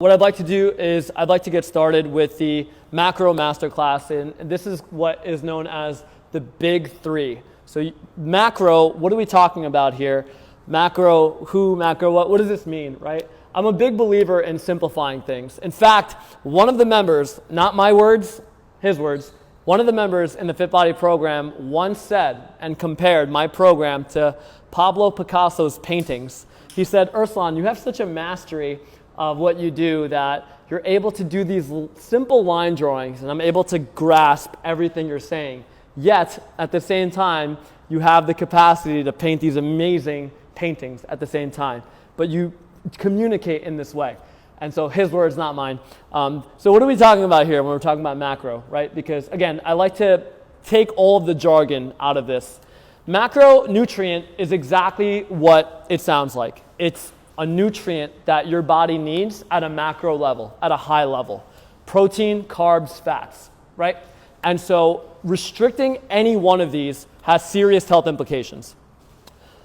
What I'd like to do is I'd like to get started with the macro masterclass, and this is what is known as the big three. So macro, what are we talking about here? Macro, who, macro, what does this mean, right? I'm a big believer in simplifying things. In fact, one of the members, not my words, his words, one of the members in the Fit Body program once said and compared my program to Pablo Picasso's paintings. He said, Urslan, you have such a mastery of what you do that you're able to do these simple line drawings and I'm able to grasp everything you're saying. Yet, at the same time, you have the capacity to paint these amazing paintings at the same time. But you communicate in this way. And so his words, not mine. So what are we talking about here when we're talking about macro, right? Because again, I like to take all of the jargon out of this. Macronutrient is exactly what it sounds like. It's a nutrient that your body needs at a macro level, at a high level. Protein, carbs, fats, right? And so restricting any one of these has serious health implications.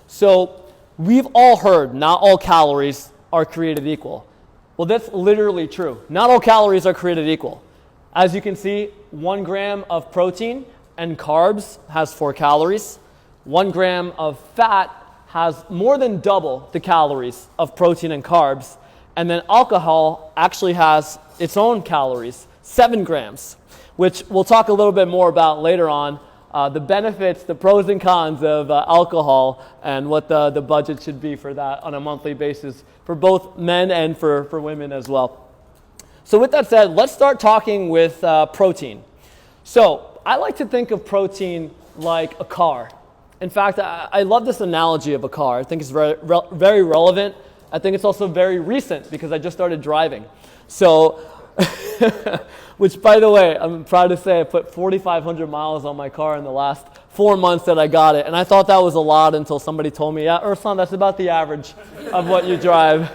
So we've all heard not all calories are created equal. Well, that's literally true. Not all calories are created equal. As you can see, 1 gram of protein and carbs has 4 calories. 1 gram of fat has more than double the calories of protein and carbs. And then alcohol actually has its own calories, 7 grams, which we'll talk a little bit more about later on, the benefits, the pros and cons of alcohol and what the budget should be for that on a monthly basis for both men and for women as well. So with that said, let's start talking with protein. So I like to think of protein like a car. In fact, I love this analogy of a car. I think it's very relevant. I think it's also very recent because I just started driving. So, which by the way, I'm proud to say I put 4,500 miles on my car in the last 4 months that I got it. And I thought that was a lot until somebody told me, yeah, Urslan, that's about the average of what you drive.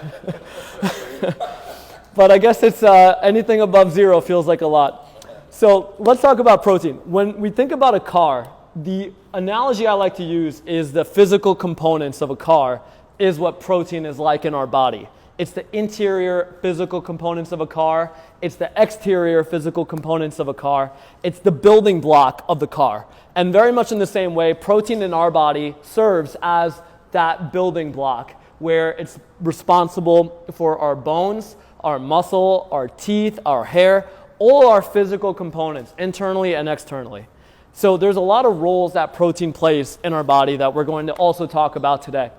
But I guess it's anything above 0 feels like a lot. So let's talk about protein. When we think about a car, the analogy I like to use is the physical components of a car is what protein is like in our body. It's the interior physical components of a car. It's the exterior physical components of a car. It's the building block of the car. And very much in the same way, protein in our body serves as that building block where it's responsible for our bones, our muscle, our teeth, our hair, all our physical components, internally and externally. So there's a lot of roles that protein plays in our body that we're going to also talk about today.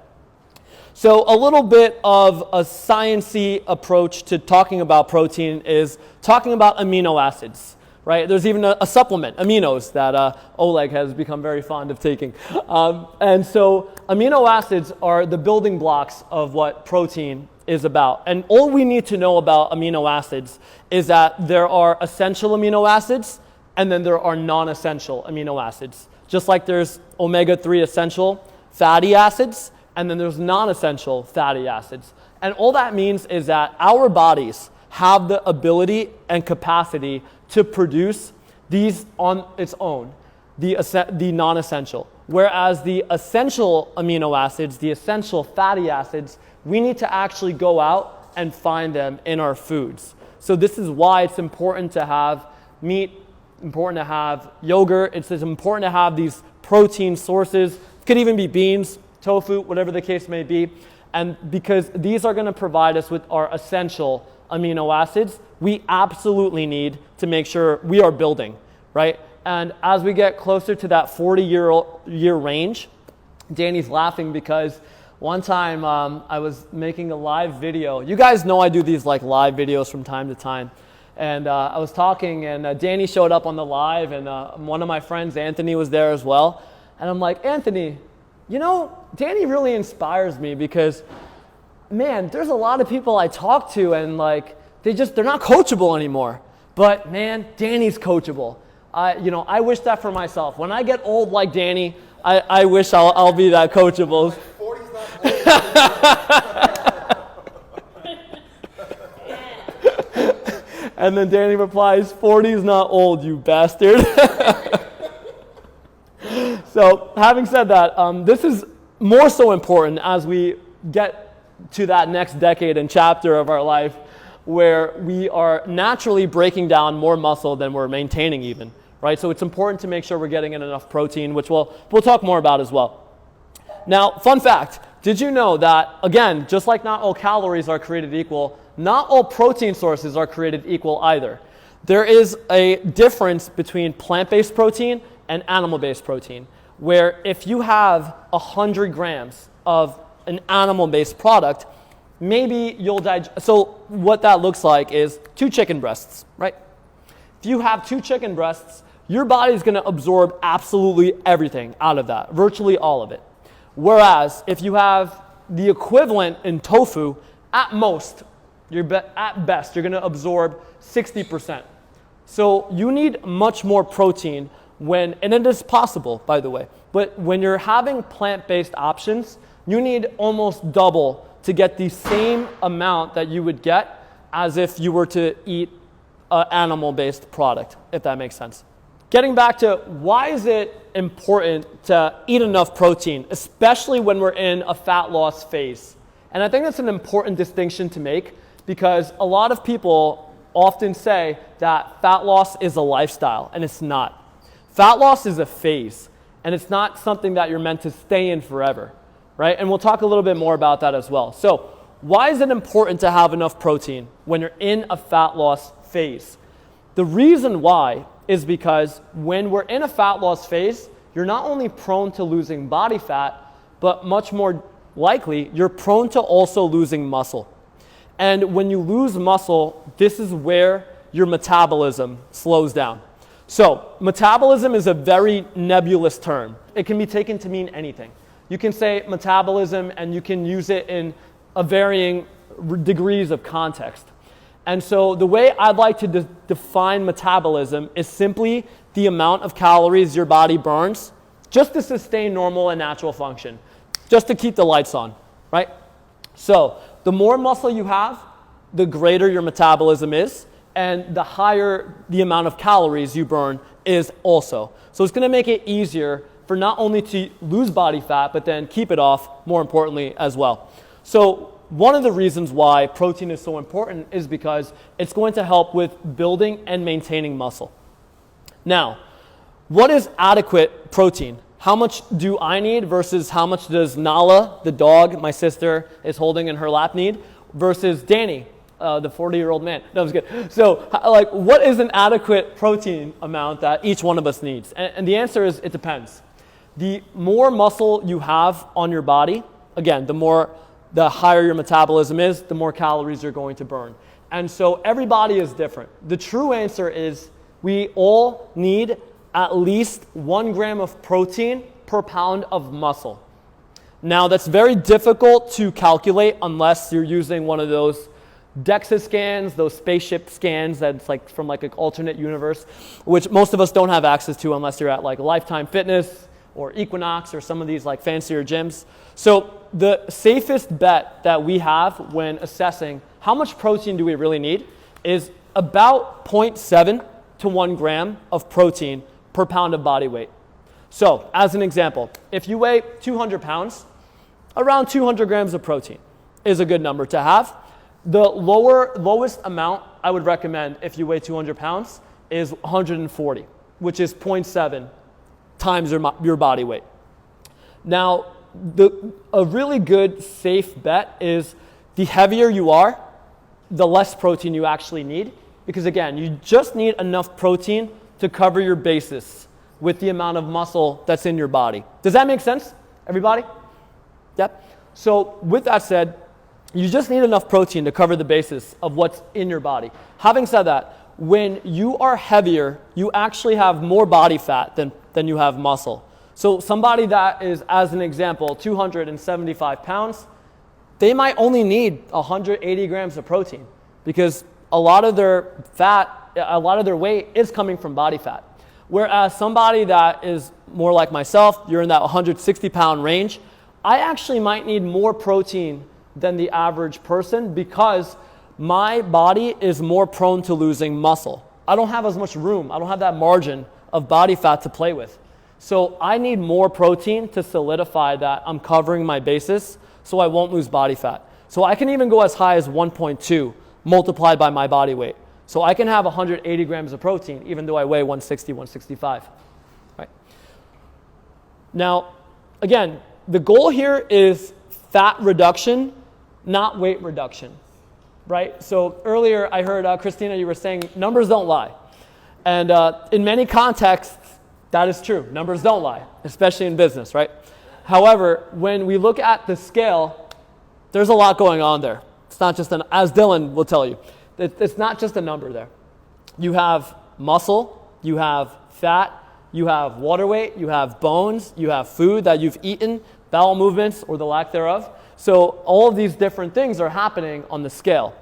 So a little bit of a science-y approach to talking about protein is talking about amino acids, right? There's even a supplement, aminos, that Oleg has become very fond of taking. And so amino acids are the building blocks of what protein is about. And all we need to know about amino acids is that there are essential amino acids and then there are non-essential amino acids. Just like there's omega-3 essential fatty acids, and then there's non-essential fatty acids. And all that means is that our bodies have the ability and capacity to produce these on its own, the non-essential. Whereas the essential amino acids, the essential fatty acids, we need to actually go out and find them in our foods. So this is why it's important to have meat, important to have yogurt. It's important to have these protein sources. It could even be beans, tofu, whatever the case may be. And because these are going to provide us with our essential amino acids, we absolutely need to make sure we are building, right? And as we get closer to that 40-year range, Danny's laughing because one time I was making a live video. You guys know I do these like live videos from time to time. And I was talking, and Danny showed up on the live, and one of my friends, Anthony, was there as well. And I'm like, Anthony, you know, Danny really inspires me because, man, there's a lot of people I talk to, and like they're not coachable anymore. But man, Danny's coachable. I wish that for myself. When I get old like Danny, I wish I'll be that coachable. 40's not old. And then Danny replies, 40 is not old, you bastard. So having said that, this is more so important as we get to that next decade and chapter of our life where we are naturally breaking down more muscle than we're maintaining even, right? So it's important to make sure we're getting in enough protein, which we'll talk more about as well. Now, fun fact, did you know that, again, just like not all calories are created equal, not all protein sources are created equal either. There is a difference between plant-based protein and animal-based protein, where if you have 100 grams of an animal-based product, maybe you'll digest. So what that looks like is 2 chicken breasts, right? If you have 2 chicken breasts, your body's going to absorb absolutely everything out of that, virtually all of it. Whereas if you have the equivalent in tofu, at most, at best, you're going to absorb 60%. So you need much more protein when, and it is possible, by the way, but when you're having plant-based options, you need almost double to get the same amount that you would get as if you were to eat an animal-based product, if that makes sense. Getting back to why is it important to eat enough protein, especially when we're in a fat loss phase? And I think that's an important distinction to make because a lot of people often say that fat loss is a lifestyle, and it's not. Fat loss is a phase, and it's not something that you're meant to stay in forever, right? And we'll talk a little bit more about that as well. So why is it important to have enough protein when you're in a fat loss phase? The reason why is because when we're in a fat loss phase, you're not only prone to losing body fat, but much more likely, you're prone to also losing muscle. And when you lose muscle, this is where your metabolism slows down. So metabolism is a very nebulous term. It can be taken to mean anything. You can say metabolism and you can use it in a varying degrees of context. And so the way I'd like to define metabolism is simply the amount of calories your body burns just to sustain normal and natural function, just to keep the lights on, right? So the more muscle you have, the greater your metabolism is, and the higher the amount of calories you burn is also. So it's going to make it easier for not only to lose body fat, but then keep it off, more importantly, as well. So one of the reasons why protein is so important is because it's going to help with building and maintaining muscle. Now, what is adequate protein? How much do I need versus how much does Nala, the dog my sister is holding in her lap, need versus Danny, the 40-year-old man? No, I'm just kidding. So, what is an adequate protein amount that each one of us needs? And the answer is it depends. The more muscle you have on your body, again, the higher your metabolism is, the more calories you're going to burn. And so everybody is different. The true answer is we all need at least 1 gram of protein per pound of muscle. Now that's very difficult to calculate unless you're using one of those DEXA scans, those spaceship scans that's like from like an alternate universe, which most of us don't have access to unless you're at like Lifetime Fitness or Equinox or some of these like fancier gyms. So the safest bet that we have when assessing how much protein do we really need is about 0.7 to 1 gram of protein per pound of body weight. So as an example, if you weigh 200 pounds, around 200 grams of protein is a good number to have. The lowest amount I would recommend if you weigh 200 pounds is 140, which is 0.7 times your body weight. Now, a really good safe bet is the heavier you are, the less protein you actually need. Because again, you just need enough protein to cover your basis with the amount of muscle that's in your body. Does that make sense, everybody? Yep. So with that said, you just need enough protein to cover the basis of what's in your body. Having said that, when you are heavier, you actually have more body fat than you have muscle. So somebody that is, as an example, 275 pounds, they might only need 180 grams of protein because a lot of their weight is coming from body fat. Whereas somebody that is more like myself, you're in that 160 pound range, I actually might need more protein than the average person because my body is more prone to losing muscle. I don't have as much room. I don't have that margin of body fat to play with. So I need more protein to solidify that I'm covering my basis so I won't lose body fat. So I can even go as high as 1.2 multiplied by my body weight. So I can have 180 grams of protein even though I weigh 160, 165. Right? Now, again, the goal here is fat reduction, not weight reduction. Right? So earlier I heard, Christina, you were saying numbers don't lie. And in many contexts, that is true. Numbers don't lie, especially in business, right? However, when we look at the scale, there's a lot going on there. It's not just as Dylan will tell you, it's not just a number there. You have muscle, you have fat, you have water weight, you have bones, you have food that you've eaten, bowel movements or the lack thereof. So all of these different things are happening on the scale.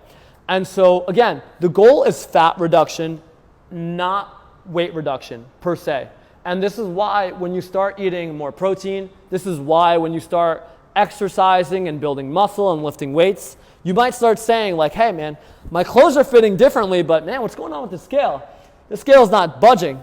And so again, the goal is fat reduction, not weight reduction per se. And this is why when you start eating more protein, this is why when you start exercising and building muscle and lifting weights, you might start saying like, hey man, my clothes are fitting differently, but man, what's going on with the scale? The scale is not budging.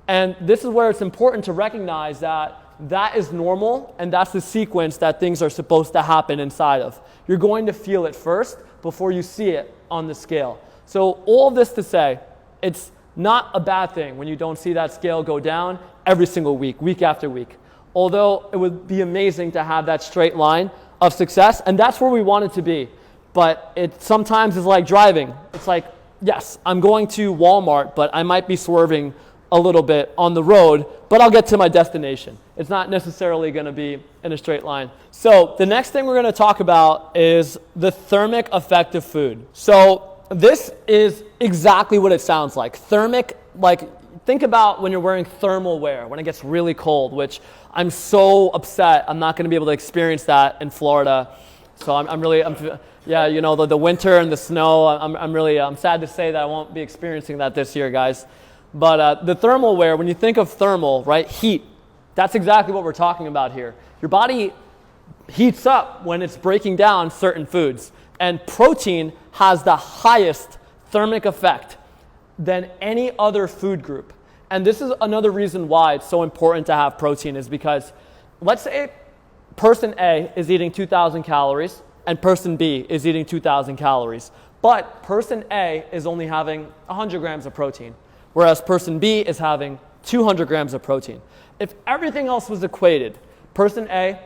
And this is where it's important to recognize that that is normal and that's the sequence that things are supposed to happen inside of. You're going to feel it first before you see it on the scale. So all of this to say, it's not a bad thing when you don't see that scale go down every single week, week after week. Although it would be amazing to have that straight line of success, and that's where we want it to be. But it sometimes is like driving. It's like, yes, I'm going to Walmart, but I might be swerving a little bit on the road, but I'll get to my destination. It's not necessarily going to be in a straight line. So the next thing we're going to talk about is the thermic effect of food. So this is exactly what it sounds like. Thermic, like think about when you're wearing thermal wear, when it gets really cold, which I'm so upset I'm not going to be able to experience that in Florida. So yeah, you know, the winter and the snow, I'm sad to say that I won't be experiencing that this year, guys. But the thermal wear, when you think of thermal, right, heat, that's exactly what we're talking about here. Your body heats up when it's breaking down certain foods. And protein has the highest thermic effect than any other food group. And this is another reason why it's so important to have protein is because let's say person A is eating 2,000 calories and person B is eating 2,000 calories. But person A is only having 100 grams of protein, whereas person B is having 200 grams of protein. If everything else was equated, person A,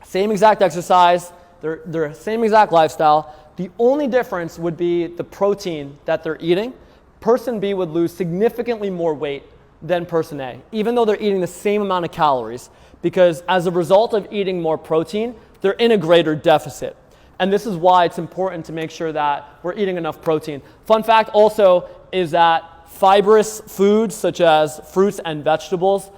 same exact exercise, their same exact lifestyle, the only difference would be the protein that they're eating. Person B would lose significantly more weight than person A, even though they're eating the same amount of calories, because as a result of eating more protein, they're in a greater deficit. And this is why it's important to make sure that we're eating enough protein. Fun fact also is that fibrous foods such as fruits and vegetables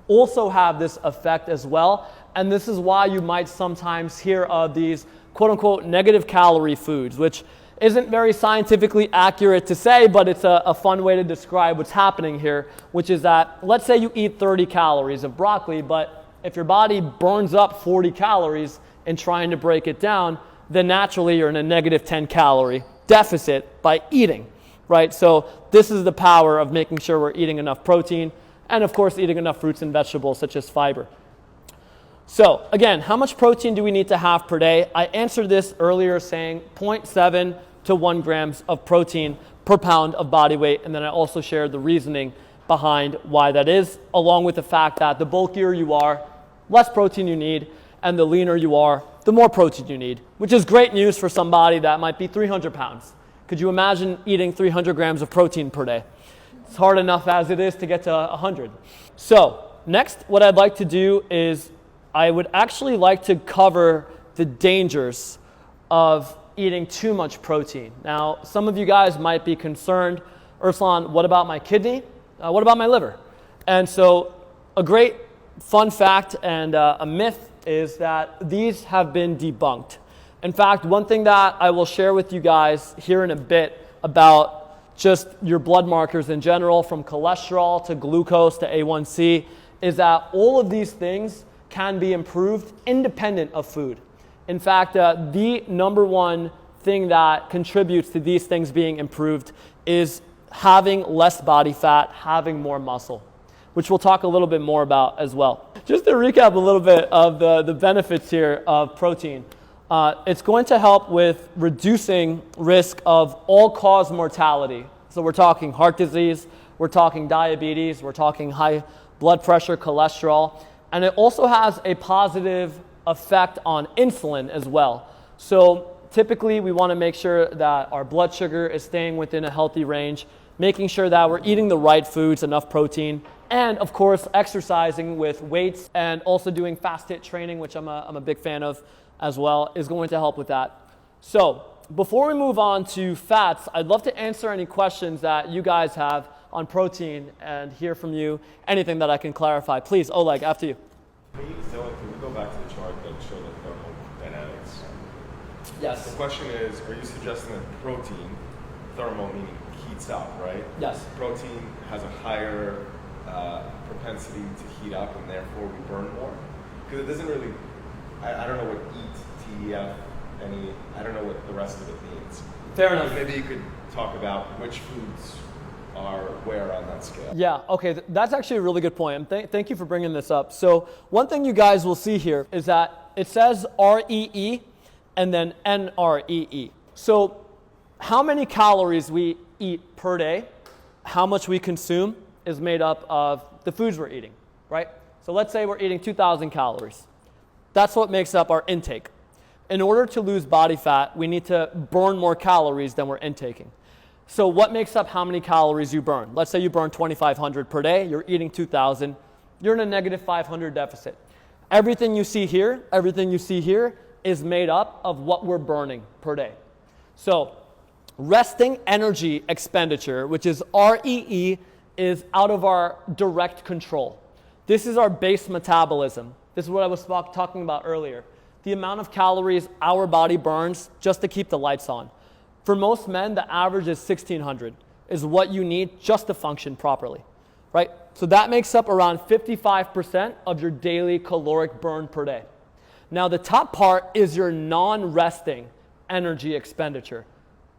also have this effect as well. And this is why you might sometimes hear of these quote-unquote negative calorie foods, which isn't very scientifically accurate to say, but it's a fun way to describe what's happening here, which is that let's say you eat 30 calories of broccoli, but if your body burns up 40 calories in trying to break it down, then naturally you're in a negative 10 calorie deficit by eating, right? So this is the power of making sure we're eating enough protein and of course eating enough fruits and vegetables such as fiber. So again, how much protein do we need to have per day? I answered this earlier saying 0.7 to 1 grams of protein per pound of body weight. And then I also shared the reasoning behind why that is, along with the fact that the bulkier you are, less protein you need, and the leaner you are, the more protein you need, which is great news for somebody that might be 300 pounds. Could you imagine eating 300 grams of protein per day? It's hard enough as it is to get to 100. So next, what I'd like to do is I would actually like to cover the dangers of eating too much protein. Now, some of you guys might be concerned, Urslan, what about my kidney? What about my liver? And so a great fun fact and a myth is that these have been debunked. In fact, one thing that I will share with you guys here in a bit about just your blood markers in general, from cholesterol to glucose to A1C, is that all of these things can be improved independent of food. In fact, the number one thing that contributes to these things being improved is having less body fat, having more muscle, which we'll talk a little bit more about as well. Just to recap a little bit of the benefits here of protein. It's going to help with reducing risk of all-cause mortality. So we're talking heart disease, we're talking diabetes, we're talking high blood pressure, cholesterol, and it also has a positive effect on insulin as well. So typically we want to make sure that our blood sugar is staying within a healthy range, making sure that we're eating the right foods, enough protein, and of course exercising with weights and also doing fast hit training, which I'm a big fan of as well, is going to help with that. So before we move on to fats, I'd love to answer any questions that you guys have on protein and hear from you, anything that I can clarify. Please, Oleg, after you. Can we go back to the chart that showed the thermodynamics? Yes. The question is, are you suggesting that protein, thermal meaning heats up, right? Yes. Protein has a higher propensity to heat up and therefore we burn more? Because it doesn't really, I don't know what EAT, TEF, I don't know what the rest of it means. Fair enough. Maybe you could talk about which foods are where on that scale. Yeah, okay, that's actually a really good point. And thank you for bringing this up. So one thing you guys will see here is that it says REE and then NREE. So how many calories we eat per day, how much we consume is made up of the foods we're eating, right? So let's say we're eating 2,000 calories. That's what makes up our intake. In order to lose body fat, we need to burn more calories than we're intaking. So what makes up how many calories you burn? Let's say you burn 2,500 per day, you're eating 2,000, you're in a negative 500 deficit. Everything you see here is made up of what we're burning per day. So resting energy expenditure, which is REE, is out of our direct control. This is our base metabolism. This is what I was talking about earlier. The amount of calories our body burns just to keep the lights on. For most men, the average is 1,600, is what you need just to function properly, right? So that makes up around 55% of your daily caloric burn per day. Now, the top part is your non-resting energy expenditure.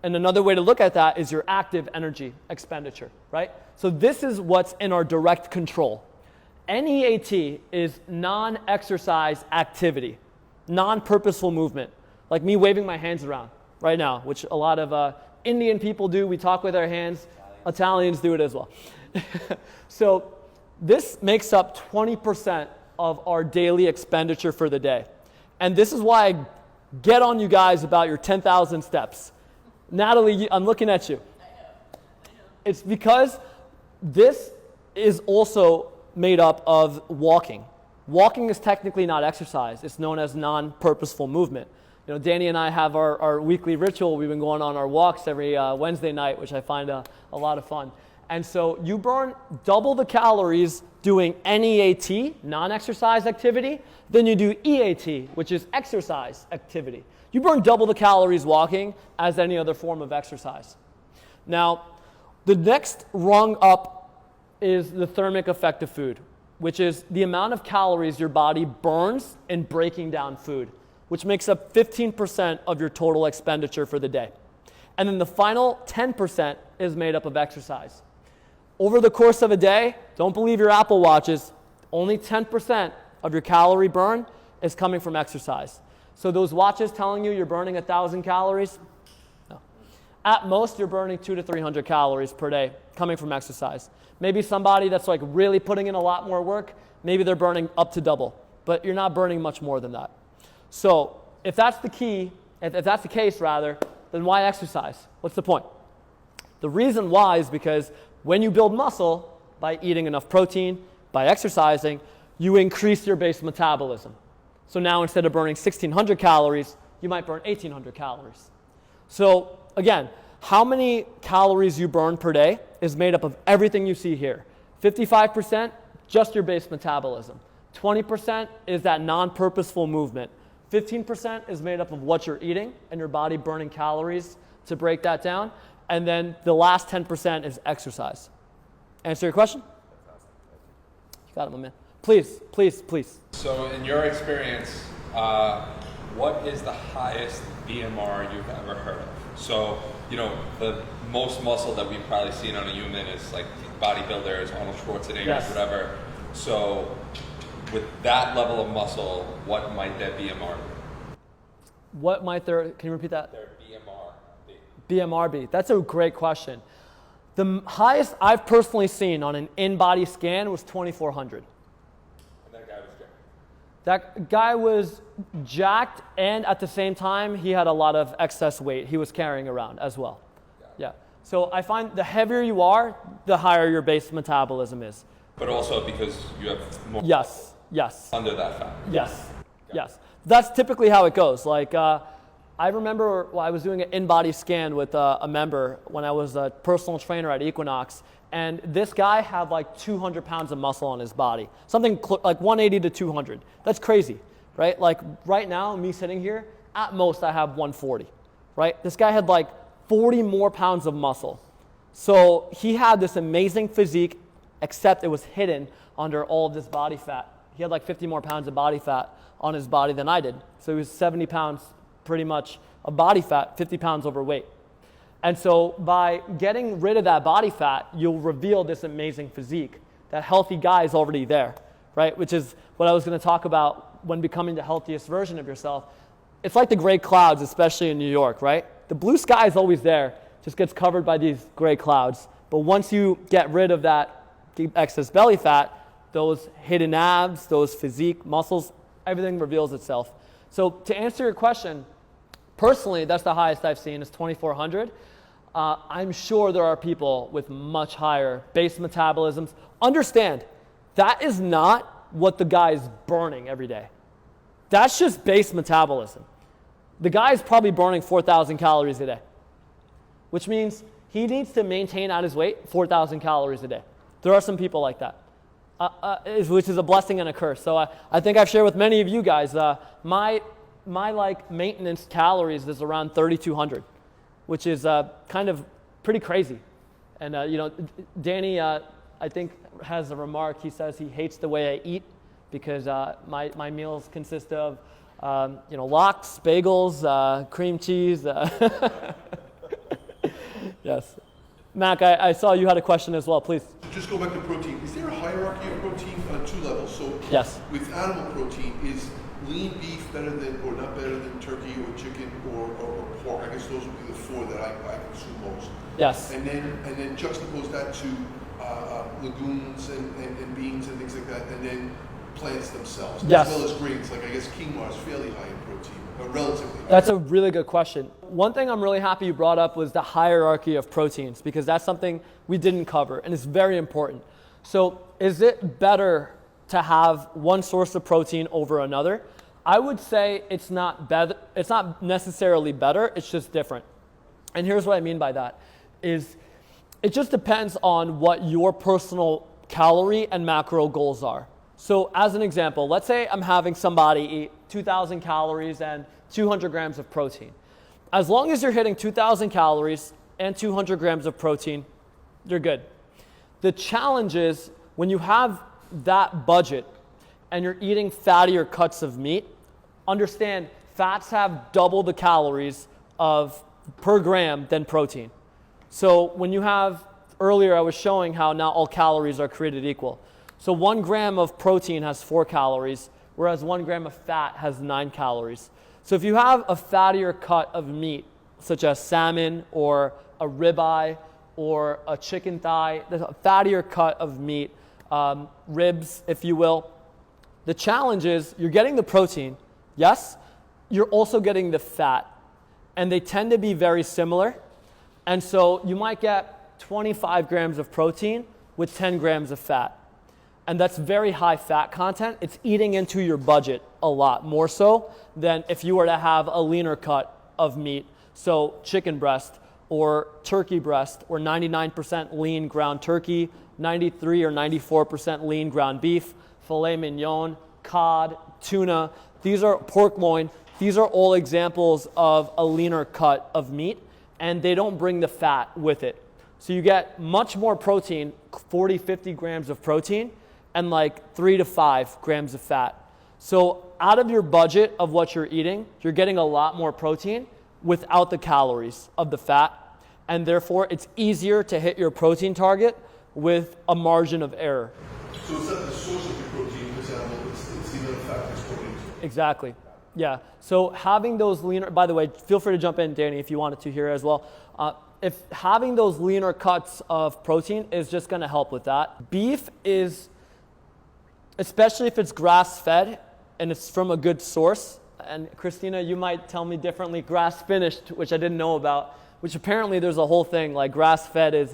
And another way to look at that is your active energy expenditure, right? So this is what's in our direct control. NEAT is non-exercise activity, non-purposeful movement, like me waving my hands around right now, which a lot of Indian people do. We talk with our hands. Italians do it as well. So this makes up 20% of our daily expenditure for the day. And this is why I get on you guys about your 10,000 steps. Natalie, I'm looking at you. It's because this is also made up of walking. Walking is technically not exercise. It's known as non-purposeful movement. You know, Danny and I have our weekly ritual. We've been going on our walks every Wednesday night, which I find a lot of fun. And so you burn double the calories doing NEAT, non-exercise activity, than you do EAT, which is exercise activity. You burn double the calories walking as any other form of exercise. Now, the next rung up is the thermic effect of food, which is the amount of calories your body burns in breaking down food, which makes up 15% of your total expenditure for the day. And then the final 10% is made up of exercise. Over the course of a day, don't believe your Apple Watches, only 10% of your calorie burn is coming from exercise. So those watches telling you you're burning 1,000 calories, no. At most, you're burning 200 to 300 calories per day coming from exercise. Maybe somebody that's like really putting in a lot more work, maybe they're burning up to double, but you're not burning much more than that. So if that's the case, then why exercise? What's the point? The reason why is because when you build muscle by eating enough protein, by exercising, you increase your base metabolism. So now instead of burning 1,600 calories, you might burn 1,800 calories. So again, how many calories you burn per day is made up of everything you see here. 55%, just your base metabolism. 20% is that non-purposeful movement. 15% is made up of what you're eating and your body burning calories to break that down. And then the last 10% is exercise. Answer your question? You got it, my man. Please, please, please. So in your experience, what is the highest BMR you've ever heard of? So, you know, the most muscle that we've probably seen on a human is like bodybuilders, Arnold Schwarzenegger, Yes. whatever. So with that level of muscle, what might that BMR be? What might their, can you repeat that? Their BMR-B. BMRB. That's a great question. The highest I've personally seen on an in-body scan was 2,400. And that guy was jacked. That guy was jacked, and at the same time, he had a lot of excess weight he was carrying around as well. Yeah. So I find the heavier you are, the higher your base metabolism is. But also because you have more Yes. under that fat. Yes. That's typically how it goes. Like, I remember I was doing an in-body scan with a member when I was a personal trainer at Equinox, and this guy had like 200 pounds of muscle on his body, something like 180 to 200. That's crazy, right? Like right now, me sitting here, at most I have 140, right? This guy had like 40 more pounds of muscle. So he had this amazing physique, except it was hidden under all of this body fat. He had like 50 more pounds of body fat on his body than I did. So he was 70 pounds pretty much of body fat, 50 pounds overweight. And so by getting rid of that body fat, you'll reveal this amazing physique. That healthy guy is already there, right? Which is what I was going to talk about when becoming the healthiest version of yourself. It's like the gray clouds, especially in New York, right? The blue sky is always there, just gets covered by these gray clouds. But once you get rid of that excess belly fat, those hidden abs, those physique muscles, everything reveals itself. So to answer your question, personally, that's the highest I've seen is 2,400. I'm sure there are people with much higher base metabolisms. Understand, that is not what the guy is burning every day. That's just base metabolism. The guy is probably burning 4,000 calories a day, which means he needs to maintain at his weight 4,000 calories a day. There are some people like that, which is a blessing and a curse. So I think I've shared with many of you guys, my like maintenance calories is around 3,200, which is kind of pretty crazy. And Danny, I think has a remark. He says he hates the way I eat because my meals consist of lox, bagels, cream cheese. Yes. Mac, I saw you had a question as well. Please. Just go back to protein. Is there a hierarchy of protein on two levels? So Yes. with animal protein, is lean beef better than or not better than turkey or chicken or pork? I guess those would be the four that I consume most. Yes. And then juxtapose that to legumes and beans and things like that, and then plants themselves, Yes. as well as grains. Like I guess quinoa is fairly high in protein, relatively. That's a really good question. One thing I'm really happy you brought up was the hierarchy of proteins, because that's something we didn't cover, and it's very important. So is it better to have one source of protein over another? I would say it's not better. It's not necessarily better. It's just different. And here's what I mean by that is it just depends on what your personal calorie and macro goals are. So as an example, let's say I'm having somebody eat 2,000 calories and 200 grams of protein. As long as you're hitting 2,000 calories and 200 grams of protein, you're good. The challenge is when you have that budget and you're eating fattier cuts of meat, understand fats have double the calories of per gram than protein. So when you have, earlier I was showing how not all calories are created equal. So 1 gram of protein has 4 calories, whereas 1 gram of fat has 9 calories. So if you have a fattier cut of meat, such as salmon or a ribeye or a chicken thigh, a fattier cut of meat, ribs, if you will, the challenge is you're getting the protein, yes, you're also getting the fat, and they tend to be very similar. And so you might get 25 grams of protein with 10 grams of fat. And that's very high fat content. It's eating into your budget a lot more so than if you were to have a leaner cut of meat. So chicken breast or turkey breast or 99% lean ground turkey, 93 or 94% lean ground beef, filet mignon, cod, tuna. These are pork loin. These are all examples of a leaner cut of meat, and they don't bring the fat with it. So you get much more protein, 40, 50 grams of protein, and like 3 to 5 grams of fat. So out of your budget of what you're eating, you're getting a lot more protein without the calories of the fat, and therefore it's easier to hit your protein target with a margin of error. So it's not the source of the protein in this animal, it's the amount of fat that's going into it. Exactly. Yeah. So having those leaner, by the way, feel free to jump in, Danny, if you wanted to here as well. If having those leaner cuts of protein is just going to help with that. Beef is, especially if it's grass-fed and it's from a good source, and Christina, you might tell me differently, grass-finished, which I didn't know about, which apparently there's a whole thing, like grass-fed is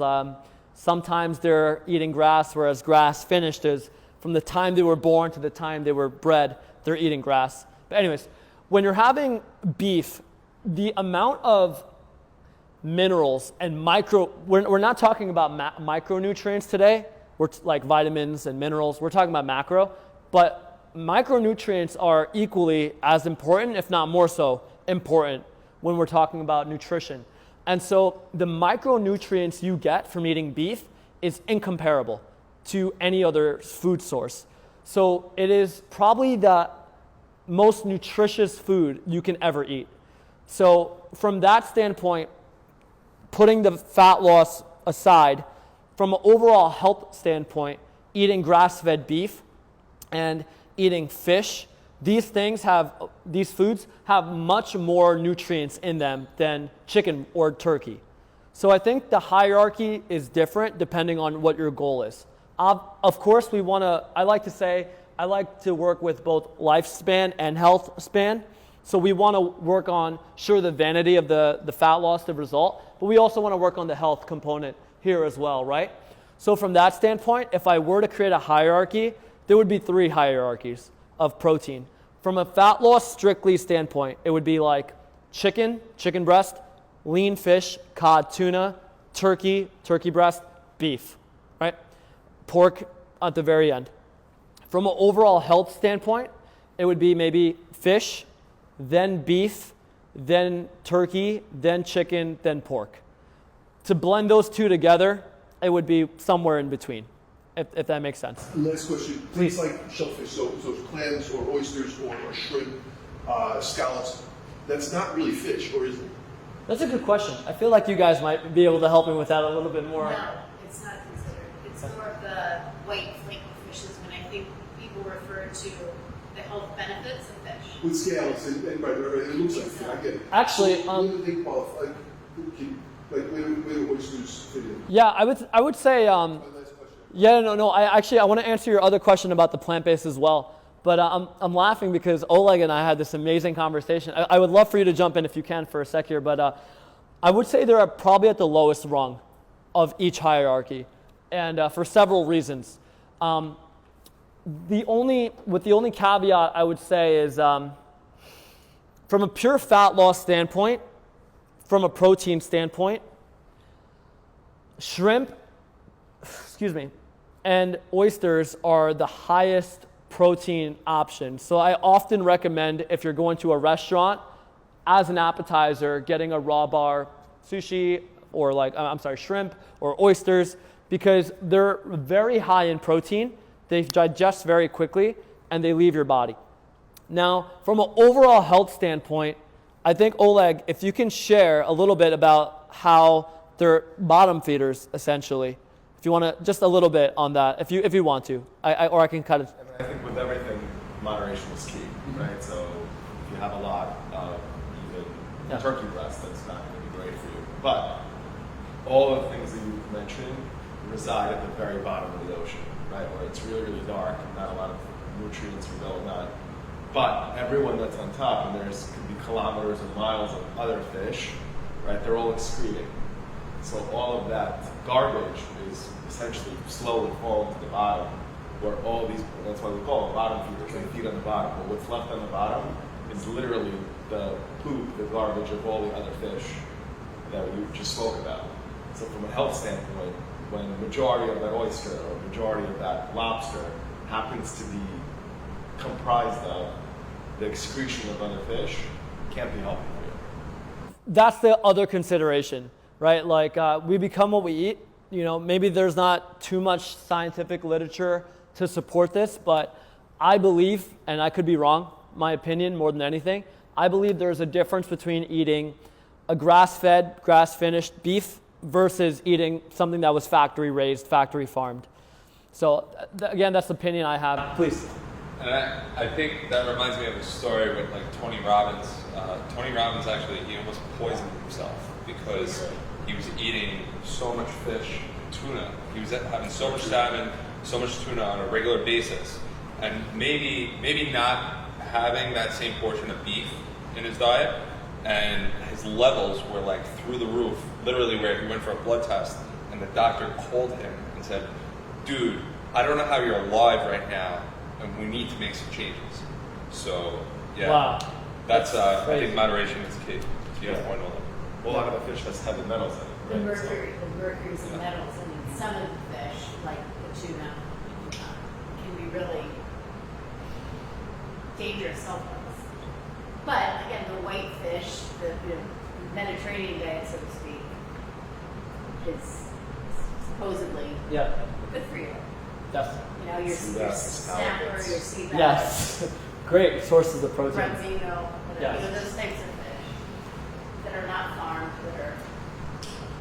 sometimes they're eating grass, whereas grass-finished is from the time they were born to the time they were bred, they're eating grass. But anyways, when you're having beef, the amount of minerals and we're not talking about micronutrients today, we're like vitamins and minerals, we're talking about macro, but micronutrients are equally as important, if not more so important, when we're talking about nutrition. And so the micronutrients you get from eating beef is incomparable to any other food source. So it is probably the most nutritious food you can ever eat. So from that standpoint, putting the fat loss aside, from an overall health standpoint, eating grass-fed beef and eating fish, these foods have much more nutrients in them than chicken or turkey. So I think the hierarchy is different depending on what your goal is. Of course, I like to work with both lifespan and health span. So we want to work on, sure, the vanity of the fat loss, the result, but we also want to work on the health component here as well, right? So from that standpoint, if I were to create a hierarchy, there would be 3 hierarchies of protein. From a fat loss strictly standpoint, it would be like chicken breast, lean fish, cod, tuna, turkey breast, beef, right? Pork at the very end. From an overall health standpoint, it would be maybe fish, then beef, then turkey, then chicken, then pork. To blend those 2 together, it would be somewhere in between, if that makes sense. Last question. Please. Things like shellfish, so clams or oysters or shrimp, scallops, that's not really fish, or is it? That's a good question. I feel like you guys might be able to help me with that a little bit more. No, it's not considered. It's more of the white flaky fishes when I think people refer to the health benefits of fish. With scales, and right, it looks like fish, I get it. Actually, so, where do they qualify? Where do oysters fit in? Yeah, I would say, My last question. yeah, no. I want to answer your other question about the plant-based as well. But I'm laughing because Oleg and I had this amazing conversation. I would love for you to jump in if you can for a sec here. But I would say they're probably at the lowest rung of each hierarchy, and for several reasons. The only caveat I would say is from a pure fat loss standpoint, from a protein standpoint, shrimp, and oysters are the highest protein option. So I often recommend, if you're going to a restaurant, as an appetizer, getting a raw bar sushi or shrimp or oysters, because they're very high in protein. They digest very quickly and they leave your body. Now, from an overall health standpoint, I think, Oleg, if you can share a little bit about how they're bottom feeders, essentially. If you want to, just a little bit on that, if you want to, or I can kind of. I think with everything, moderation is key, right? So if you have a lot of even turkey breast, that's not going to be great for you. But all of the things that you mentioned reside at the very bottom of the ocean, right? Where it's really, really dark and not a lot of nutrients are going on. But everyone that's on top, and could be kilometers and miles of other fish, right? They're all excreting. So all of that garbage is essentially slowly falling to the bottom, where all these, that's why we call them bottom feeders, they feed on the bottom. But what's left on the bottom is literally the poop, the garbage of all the other fish that you just spoke about. So from a health standpoint, when the majority of that oyster or majority of that lobster happens to be comprised of the excretion of other fish, can't be healthy for you. That's the other consideration, right? Like we become what we eat. You know, maybe there's not too much scientific literature to support this, but I believe, and I could be wrong, my opinion more than anything, I believe there's a difference between eating a grass-fed, grass-finished beef versus eating something that was factory-raised, factory-farmed. So again, that's the opinion I have. Please. And I think that reminds me of a story with like Tony Robbins. Tony Robbins actually, he almost poisoned himself because he was eating so much fish, tuna. He was having so much salmon, so much tuna on a regular basis. And maybe not having that same portion of beef in his diet, and his levels were like through the roof, literally where he went for a blood test, and the doctor called him and said, dude, I don't know how you're alive right now, and we need to make some changes. So, yeah, Wow. that's I crazy. think moderation is key. To your point, Nolan. Well, a lot of the fish has heavy metals in it. The Right? So- mercury's and metals, and some of the fish, like the tuna, can be really dangerous health wise. But again, the white fish, the Mediterranean diet, so to speak, is supposedly Yeah. good for you. Yes. You know, your Sea bass, snapper, your halibuts. sea bass, Yes. Great sources of protein. Bronzino, whatever, Yes. you know, those types of fish that are not farmed, that are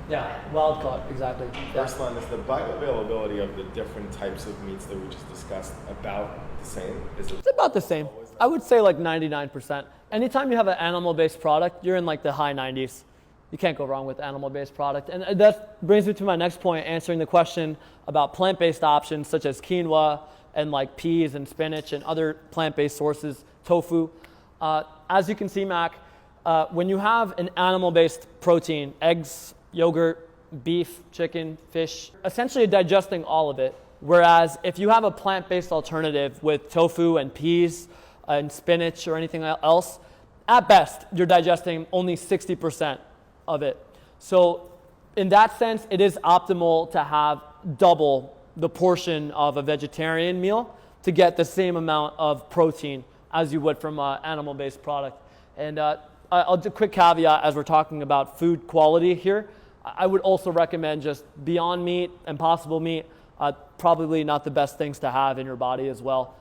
Yeah. Wild caught. Exactly. Yeah. First line is the bioavailability of the different types of meats that we just discussed about the same? Is it It's about the same. I would say like 99%. Anytime you have an animal-based product, you're in like the high 90s. You can't go wrong with animal-based product. And that brings me to my next point, answering the question about plant-based options such as quinoa and like peas and spinach and other plant-based sources, tofu. As you can see, Mac, when you have an animal-based protein, eggs, yogurt, beef, chicken, fish, essentially you're digesting all of it. Whereas if you have a plant-based alternative with tofu and peas and spinach or anything else, at best, you're digesting only 60% of it. So in that sense, it is optimal to have double the portion of a vegetarian meal to get the same amount of protein as you would from an animal-based product. And I'll do a quick caveat as we're talking about food quality here. I would also recommend just Beyond Meat, Impossible Meat, probably not the best things to have in your body as well.